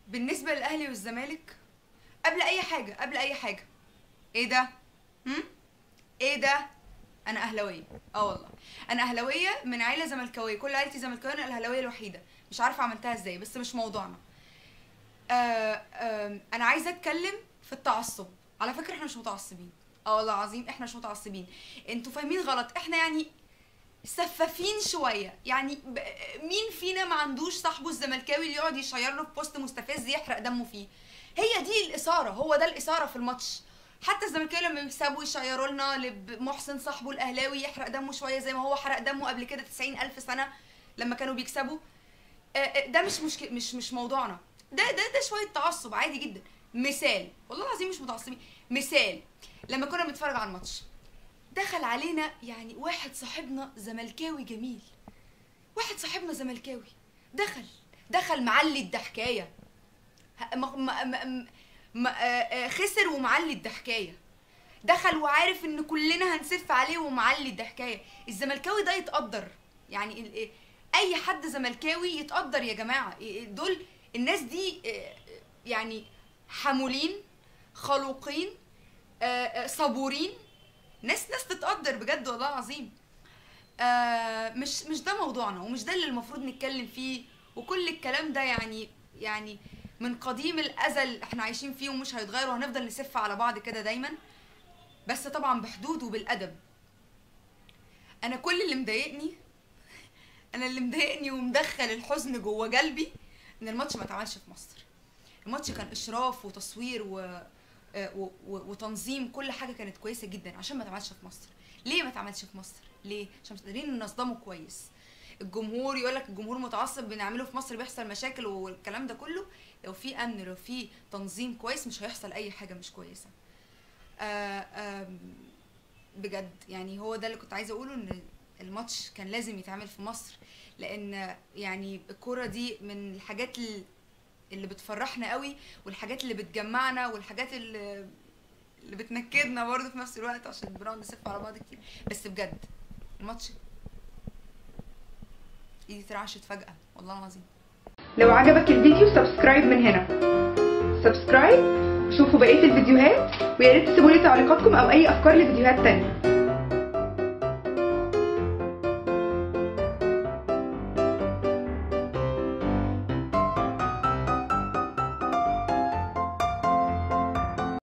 بالنسبه للاهلي والزمالك، قبل اي حاجه ايه ده؟ ايه ده؟ انا اهلاويه. والله انا اهلاويه من عيله زملكاويه، كل عيلتي زملكاويه، انا الاهلاويه الوحيده. مش عارفه عملتها ازاي، بس مش موضوعنا. انا عايزه اتكلم في التعصب. على فكره احنا مش متعصبين، والله العظيم احنا مش متعصبين. انتوا فاهمين غلط. احنا يعني سفافين شويه، يعني مين فينا ما عندوش صاحبه الزملكاوي اللي يقعد يشير له في بوست مستفز يحرق دمه فيه؟ هي دي الاثاره، هو ده الاثاره في الماتش. حتى الزملكاوي لما بيكسبوا يشيروا لنا لمحسن صاحبه الاهلاوي يحرق دمه شويه زي ما هو حرق دمه قبل كده 90,000 سنه لما كانوا بيكسبوا. ده مش مشكله، مش موضوعنا. ده شويه تعصب عادي جدا. مثال، والله العظيم مش متعصبين. مثال، لما كنا بنتفرج على الماتش دخل علينا يعني واحد صاحبنا زملكاوي جميل، واحد صاحبنا زملكاوي دخل معلي الضحكايه، خسر ومعلي الضحكايه، دخل وعارف ان كلنا هنسف عليه ومعلي الضحكايه. الزملكاوي ده يتقدر، يعني اي حد زملكاوي يتقدر يا جماعه. دول الناس دي يعني حمولين، خلوقين، صبورين، ناس تتقدر بجد والله العظيم. مش ده موضوعنا، ومش ده اللي المفروض نتكلم فيه. وكل الكلام ده يعني من قديم الازل احنا عايشين فيه ومش هيتغير، وهنفضل نسف على بعض كده دايما، بس طبعا بحدود وبالادب. انا كل اللي مضايقني ومدخل الحزن جوه قلبي ان الماتش ما اتعملش في مصر. الماتش كان اشراف وتصوير وتنظيم، كل حاجه كانت كويسه جدا عشان ما اتعملش في مصر. ليه ما اتعملش في مصر؟ ليه؟ عشان مش قادرين ننظمه كويس. الجمهور يقول لك الجمهور متعصب، بنعمله في مصر بيحصل مشاكل والكلام ده كله. لو في امن، لو في تنظيم كويس، مش هيحصل اي حاجه مش كويسه. بجد يعني هو ده اللي كنت عايزه اقوله، ان الماتش كان لازم يتعمل في مصر، لان يعني الكوره دي من الحاجات اللي بتفرحنا قوي، والحاجات اللي بتجمعنا، والحاجات اللي بتنكدنا برضه في نفس الوقت عشان بنقعد نسف على بعض كتير. بس بجد الماتش ايدي اترعشت فجأة والله العظيم. لو عجبك الفيديو سبسكرايب من هنا، سبسكرايب وشوفوا بقية الفيديوهات، ويا ريت تسيبوا لي تعليقاتكم او اي افكار لفيديوهات تانية.